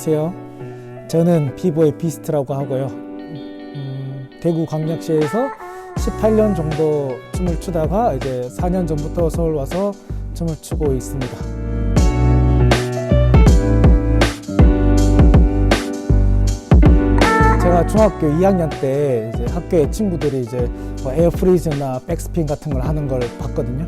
안녕하세요. 저는 비보이 비스트라고 하고요. 대구광역시에서 18년 정도 춤을 추다가 이제 4년 전부터 서울 와서 춤을 추고 있습니다. 제가 중학교 2학년 때 이제 학교에 친구들이 이제 에어프리즈나 백스핀 같은 걸 하는 걸 봤거든요.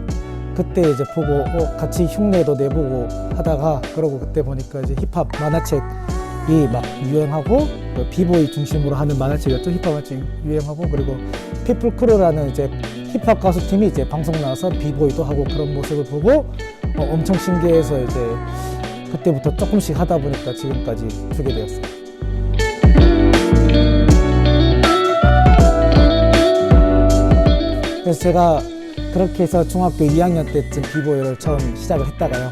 그때 이제 보고 같이 흉내도 내보고 하다가, 그러고 그때 보니까 이제 힙합 만화책이 막 유행하고, 비보이 중심으로 하는 만화책이었죠. 힙합 만화책 유행하고, 그리고 피플 크루라는 이제 힙합 가수 팀이 이제 방송 나와서 비보이도 하고 그런 모습을 보고 엄청 신기해서 이제 그때부터 조금씩 하다 보니까 지금까지 추게 되었어요. 그래서 제가 그렇게 해서 중학교 2학년 때쯤 비보이를 처음 시작을 했다가요.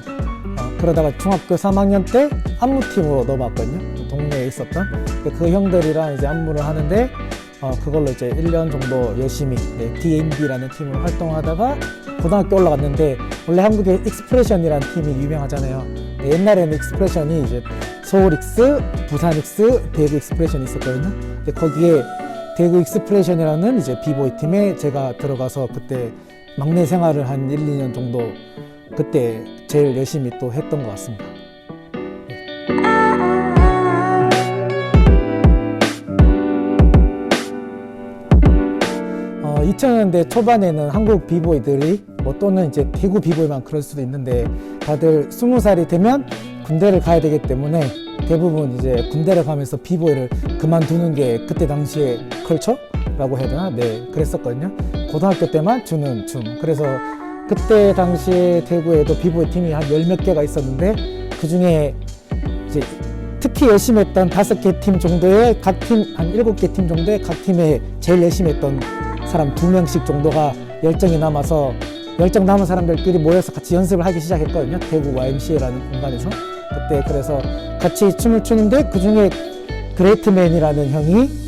그러다가 중학교 3학년 때 안무팀으로 넘어왔거든요. 동네에 있었던. 그 형들이랑 이제 안무를 하는데, 그걸로 이제 1년 정도 열심히 DMB라는 팀으로 활동하다가 고등학교 올라갔는데, 원래 한국에 익스프레션이라는 팀이 유명하잖아요. 옛날에는 익스프레션이 이제 서울 익스, 부산 익스, 대구 익스프레션이 있었거든요. 근데 거기에 대구 익스프레션이라는 이제 비보이 팀에 제가 들어가서 그때 막내 생활을 한 1, 2년 정도 그때 제일 열심히 또 했던 것 같습니다. 2000년대 초반에는 한국 비보이들이 또는 이제 대구 비보이만 그럴 수도 있는데, 다들 20살이 되면 군대를 가야 되기 때문에 대부분 이제 군대를 가면서 비보이를 그만두는 게 그때 당시에 컬처라고 해야 되나? 네, 그랬었거든요. 고등학교 때만 추는 춤. 그래서 그때 당시에 대구에도 비보이 팀이 한 10몇 개가 있었는데, 그 중에 이제 특히 열심히 했던 5개 팀 정도의 각 팀, 한 7개 팀 정도의 각 팀에 제일 열심히 했던 사람 2명씩 정도가 열정이 남아서, 열정 남은 사람들끼리 모여서 같이 연습을 하기 시작했거든요. 대구 YMCA라는 공간에서. 그때 그래서 같이 춤을 추는데, 그 중에 그레이트맨이라는 형이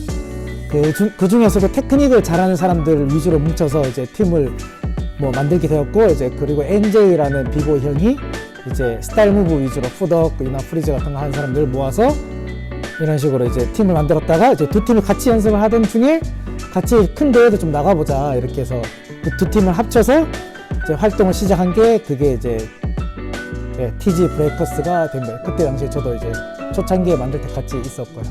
그 중에서도 테크닉을 잘하는 사람들을 위주로 뭉쳐서 이제 팀을 만들게 되었고, 이제 그리고 NJ라는 비보이 형이 이제 스타일 무브 위주로 푸덕이나 프리즈 같은 거 하는 사람들을 모아서 이런 식으로 이제 팀을 만들었다가, 이제 두 팀이 같이 연습을 하던 중에 같이 큰 대회도 좀 나가보자 이렇게 해서 그 두 팀을 합쳐서 이제 활동을 시작한 게, 그게 이제 TG 브레이커스가 된 거예요. 그때 당시에 저도 이제 초창기에 만들 때 같이 있었고요.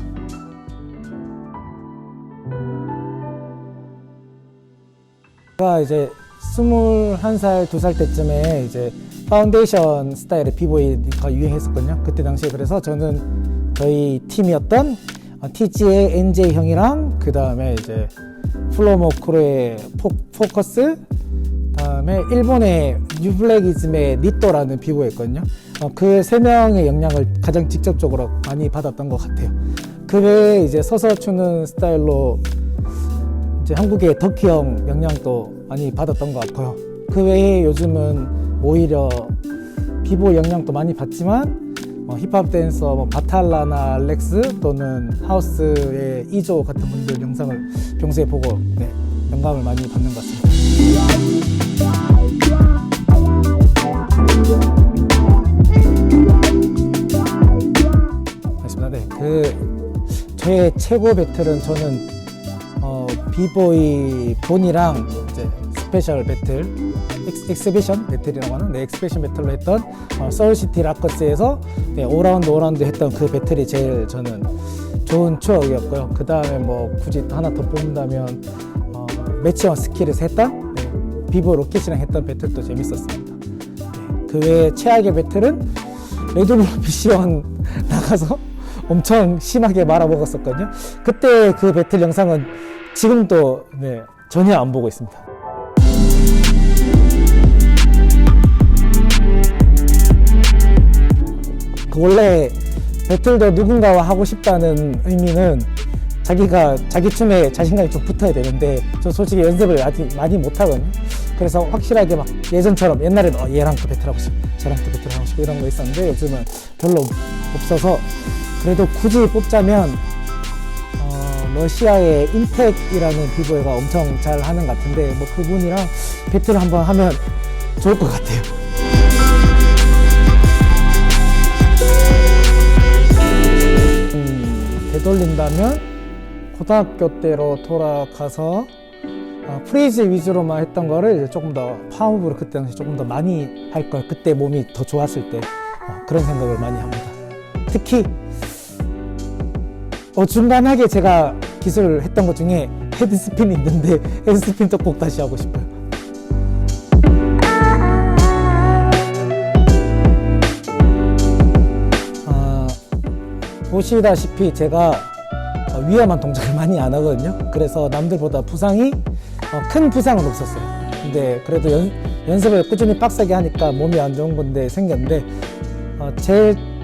제가 이제 21살, 2살 때쯤에 이제 파운데이션 스타일의 비보이가 유행했었거든요. 그때 당시에. 그래서 저는 저희 팀이었던 TG의 NJ 형이랑, 그 다음에 이제 플로모크로의 포커스, 다음에 일본의 뉴블랙이즘의 니또라는 비보이였거든요. 그 세 명의 영향을 가장 직접적으로 많이 받았던 것 같아요. 그 외에 이제 서서 추는 스타일로 이제 한국의 덕희 형 영향도 많이 받았던 것 같고요. 그 외에 요즘은 오히려 비보이 영향도 많이 받지만, 힙합 댄서 바탈라나 알렉스 또는 하우스의 이조 같은 분들 영상을 평소에 보고 영감을 많이 받는 것 같습니다. 맞습니다. 네, 저의 최고 배틀은, 저는 비보이 본이랑 이제 스페셜 배틀, 엑스비션 배틀이라고 하는 엑스비션 배틀로 했던 서울시티 라커스에서 오라운드 했던 그 배틀이 제일 저는 좋은 추억이었고요. 그 다음에 굳이 하나 더 뽑는다면 매치원 스킬에서 했던 비보 로켓이랑 했던 배틀도 재밌었습니다. 그 외에 최악의 배틀은 레드불 미션 나가서 엄청 심하게 말아먹었었거든요. 그때 그 배틀 영상은 지금도 전혀 안 보고 있습니다. 원래 배틀도 누군가와 하고 싶다는 의미는 자기가 자기 춤에 자신감이 좀 붙어야 되는데, 저 솔직히 연습을 아직 많이 못하거든요. 그래서 확실하게 막 예전처럼, 옛날에는 얘랑 또 배틀하고 싶고 쟤랑 또 배틀하고 싶고 이런 거 있었는데, 요즘은 별로 없어서, 그래도 굳이 뽑자면 러시아의 인텍이라는 비보이가 엄청 잘 하는 것 같은데, 그분이랑 배틀을 한번 하면 좋을 것 같아요. 되돌린다면 고등학교 때로 돌아가서 프리즈 위주로만 했던 거를 이제 조금 더 팝업으로 그때 당시 조금 더 많이 할 걸, 그때 몸이 더 좋았을 때 그런 생각을 많이 합니다. 특히 중간하게 제가 기술을 했던 것 중에 헤드스핀이 있는데 헤드스핀도 꼭 다시 하고 싶어요. 보시다시피 제가 위험한 동작을 많이 안 하거든요. 그래서 남들보다 부상이 큰 부상은 없었어요. 근데 그래도 연습을 꾸준히 빡세게 하니까 몸이 안 좋은 건데 생겼는데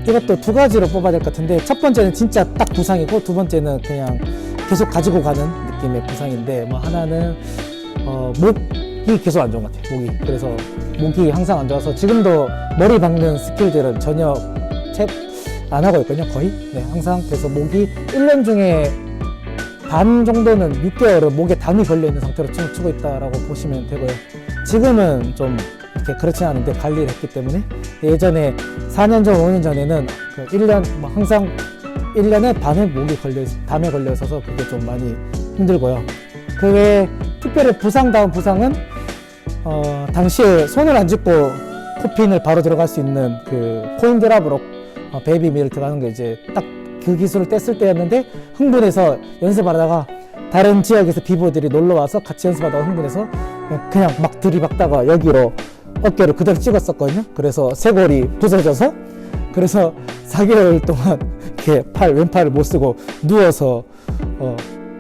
이것도 두 가지로 뽑아야 될 것 같은데, 첫 번째는 진짜 딱 부상이고, 두 번째는 그냥 계속 가지고 가는 느낌의 부상인데, 뭐 하나는 목이 계속 안 좋은 것 같아요. 목이. 그래서 목이 항상 안 좋아서 지금도 머리 박는 스킬들은 전혀 안 하고 있거든요. 거의. 네, 항상. 그래서 목이 1년 중에 반 정도는 6개월은 목에 담이 걸려있는 상태로 춤을 추고 있다라고 보시면 되고요. 지금은 좀 이렇게 그렇진 않은데 관리를 했기 때문에, 예전에 4년 전, 5년 전에는 그 1년, 항상 1년에 반은 담에 걸려 있어서 그게 좀 많이 힘들고요. 그 외에 특별히 부상다운 부상은, 당시에 손을 안 짚고 코핀을 바로 들어갈 수 있는 그 코인 드랍으로 베이비 밀 들어가는 게 이제 딱 그 기술을 뗐을 때였는데, 흥분해서 연습하다가 다른 지역에서 비보들이 놀러 와서 같이 연습하다가 흥분해서 그냥 막 들이박다가 여기로 어깨를 그대로 찍었었거든요. 그래서 쇄골이 부서져서, 그래서 4개월 동안 이렇게 왼팔을 못 쓰고 누워서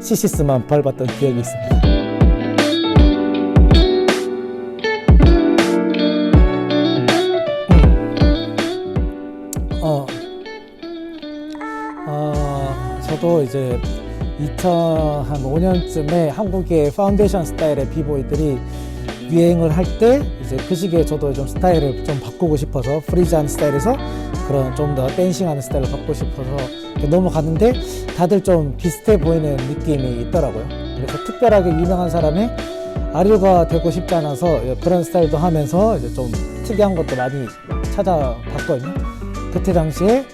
시시스만 밟았던 기억이 있습니다. 저도 이제 2005년쯤에 한국의 파운데이션 스타일의 비보이들이 유행을 할 때, 이제 그 시기에 저도 좀 스타일을 좀 바꾸고 싶어서 프리즈한 스타일에서 그런 좀 더 댄싱하는 스타일로 바꾸고 싶어서 넘어갔는데, 다들 좀 비슷해 보이는 느낌이 있더라고요. 그래서 특별하게 유명한 사람의 아류가 되고 싶지 않아서 그런 스타일도 하면서 이제 좀 특이한 것도 많이 찾아봤거든요. 그때 당시에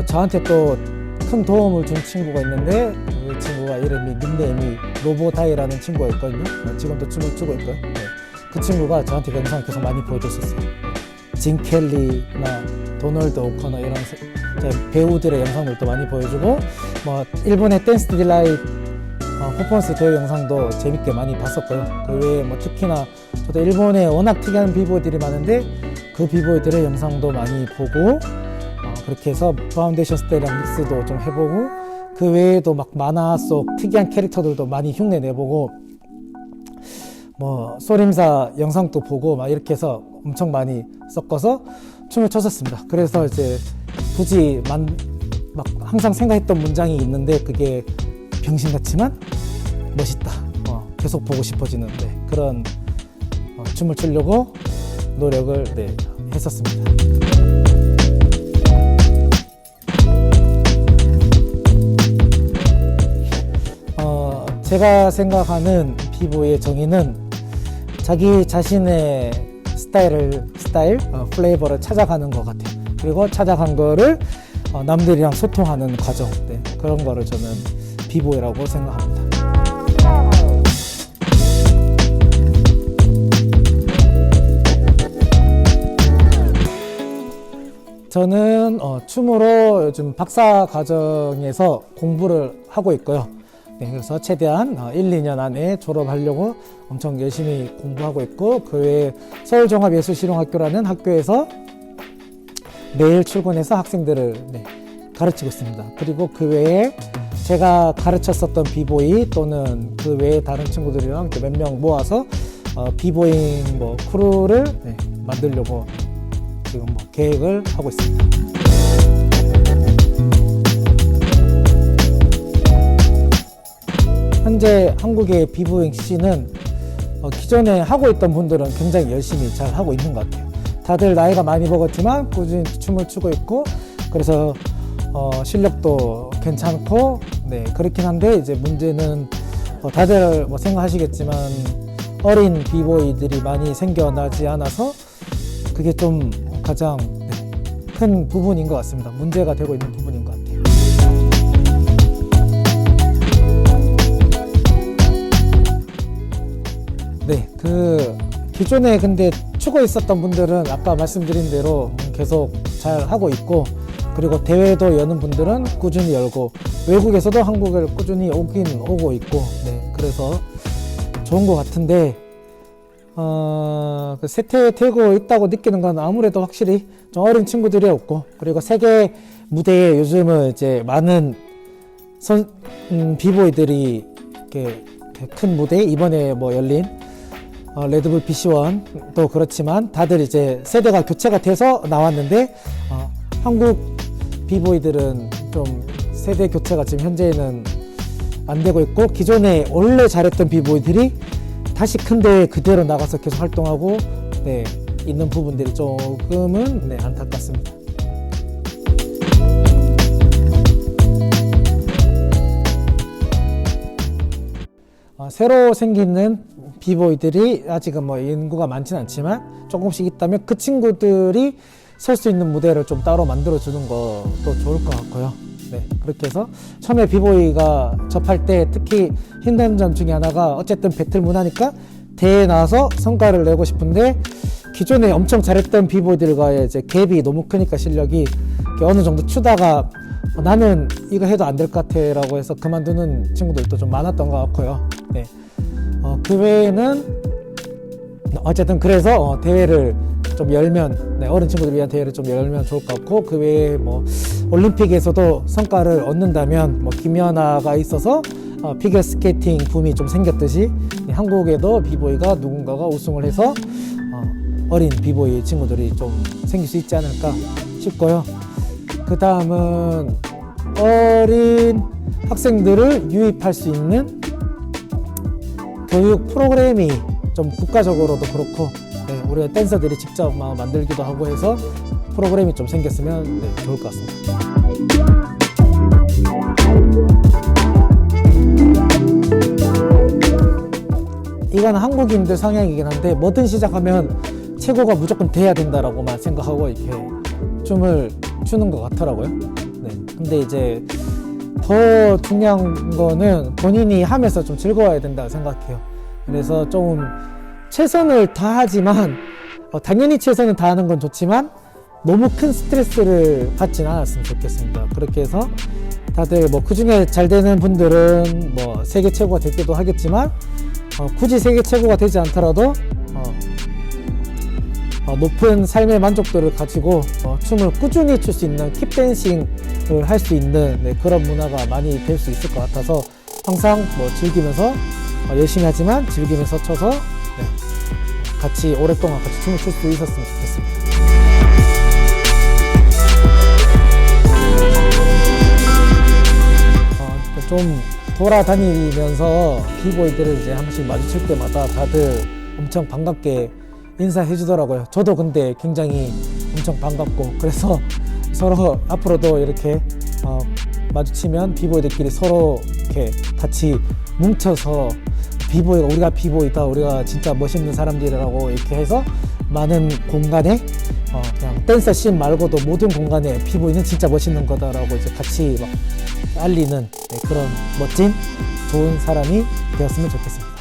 저한테 또 큰 도움을 준 친구가 있는데, 그 친구가 닉네임이 로보다이라는 친구가 있거든요. 지금도 춤을 추고 있고요. 네. 그 친구가 저한테 영상을 계속 많이 보여줬었어요. 진 켈리나 도널드 오커너 이런 배우들의 영상들도 많이 보여주고, 뭐 일본의 댄스 딜라이트 퍼포먼스 대회 영상도 재밌게 많이 봤었고요. 그 외에 뭐 특히나 저도 일본에 워낙 특이한 비보이들이 많은데 그 비보이들의 영상도 많이 보고, 그렇게 해서 파운데이션 스타일이랑 믹스도 좀 해보고, 그 외에도 막 만화 속 특이한 캐릭터들도 많이 흉내 내보고, 뭐 소림사 영상도 보고 막 이렇게 해서 엄청 많이 섞어서 춤을 췄었습니다. 그래서 이제 굳이 막 항상 생각했던 문장이 있는데, 그게 병신 같지만 멋있다, 계속 보고 싶어지는 그런 춤을 추려고 노력을 했었습니다. 제가 생각하는 비보이의 정의는 자기 자신의 플레이버를 찾아가는 것 같아요. 그리고 찾아간 거를 남들이랑 소통하는 과정, 그런 거를 저는 비보이라고 생각합니다. 저는 춤으로 요즘 박사 과정에서 공부를 하고 있고요. 그래서 최대한 1, 2년 안에 졸업하려고 엄청 열심히 공부하고 있고, 그 외에 서울종합예술실용학교라는 학교에서 매일 출근해서 학생들을 가르치고 있습니다. 그리고 그 외에 제가 가르쳤었던 비보이 또는 그 외에 다른 친구들이랑 몇 명 모아서 비보잉 크루를 만들려고 지금 계획을 하고 있습니다. 현재 한국의 비보잉 씬은 기존에 하고 있던 분들은 굉장히 열심히 잘 하고 있는 것 같아요. 다들 나이가 많이 먹었지만 꾸준히 춤을 추고 있고, 그래서 실력도 괜찮고, 그렇긴 한데, 이제 문제는 다들 생각하시겠지만 어린 비보이들이 많이 생겨나지 않아서 그게 좀 가장 큰 부분인 것 같습니다. 문제가 되고 있는 부분인 것 같아요. 기존에 근데 추고 있었던 분들은 아까 말씀드린 대로 계속 잘 하고 있고, 그리고 대회도 여는 분들은 꾸준히 열고, 외국에서도 한국을 꾸준히 오긴 오고 있고, 네, 그래서 좋은 것 같은데, 그 세태되고 있다고 느끼는 건 아무래도 확실히 좀 어린 친구들이 없고, 그리고 세계 무대에 요즘은 이제 많은 비보이들이 이렇게 큰 무대, 이번에 뭐 열린 레드불 BC1도 그렇지만 다들 이제 세대가 교체가 돼서 나왔는데, 한국 비보이들은 좀 세대 교체가 지금 현재는 안 되고 있고, 기존에 원래 잘했던 비보이들이 다시 큰 대회 그대로 나가서 계속 활동하고, 네, 있는 부분들이 조금은, 네, 안타깝습니다. 새로 생기는 비보이들이 아직은 뭐 인구가 많지는 않지만 조금씩 있다면, 그 친구들이 설 수 있는 무대를 좀 따로 만들어 주는 것도 좋을 것 같고요. 네, 그렇게 해서 처음에 비보이가 접할 때 특히 힘든 점 중에 하나가, 어쨌든 배틀 문화니까 대회에 나와서 성과를 내고 싶은데, 기존에 엄청 잘했던 비보이들과의 이제 갭이 너무 크니까 실력이 어느 정도 추다가 나는 이거 해도 안 될 것 같아 라고 해서 그만두는 친구들도 좀 많았던 것 같고요. 네. 그 외에는 어쨌든 그래서 대회를 좀 열면, 네, 어린 친구들 위한 대회를 좀 열면 좋을 것 같고, 그 외에 뭐 올림픽에서도 성과를 얻는다면, 뭐 김연아가 있어서 피겨 스케이팅 붐이 좀 생겼듯이 한국에도 비보이가 누군가가 우승을 해서 어린 비보이 친구들이 좀 생길 수 있지 않을까 싶고요. 그 다음은 어린 학생들을 유입할 수 있는 교육 프로그램이 좀 국가적으로도 그렇고, 네, 우리가 댄서들이 직접 만들기도 하고 해서 프로그램이 좀 생겼으면, 네, 좋을 것 같습니다. 이건 한국인들 성향이긴 한데, 뭐든 시작하면 최고가 무조건 돼야 된다라고만 생각하고 이렇게 춤을 추는 것 같더라고요. 네, 근데 이제 더 중요한 거는 본인이 하면서 좀 즐거워야 된다고 생각해요. 그래서 좀 최선을 다하지만, 당연히 최선을 다하는 건 좋지만 너무 큰 스트레스를 받지는 않았으면 좋겠습니다. 그렇게 해서 다들 뭐 그중에 잘 되는 분들은 뭐 세계 최고가 되기도 하겠지만, 굳이 세계 최고가 되지 않더라도 높은 삶의 만족도를 가지고 춤을 꾸준히 출 수 있는 킵댄싱을 할 수 있는, 네, 그런 문화가 많이 될 수 있을 것 같아서, 항상 뭐 즐기면서 열심히 하지만 즐기면서 쳐서, 네, 같이 오랫동안 같이 춤을 출 수 있었으면 좋겠습니다. 좀 돌아다니면서 비보이들을 이제 한 번씩 마주칠 때마다 다들 엄청 반갑게 인사해 주더라고요. 저도 근데 굉장히 엄청 반갑고, 그래서 서로 앞으로도 이렇게 마주치면 비보이들끼리 서로 이렇게 같이 뭉쳐서 비보이가, 우리가 비보이다, 우리가 진짜 멋있는 사람들이라고 이렇게 해서 많은 공간에 그냥 댄서 씬 말고도 모든 공간에 비보이는 진짜 멋있는 거다라고 이제 같이 막 알리는, 네, 그런 멋진 좋은 사람이 되었으면 좋겠습니다.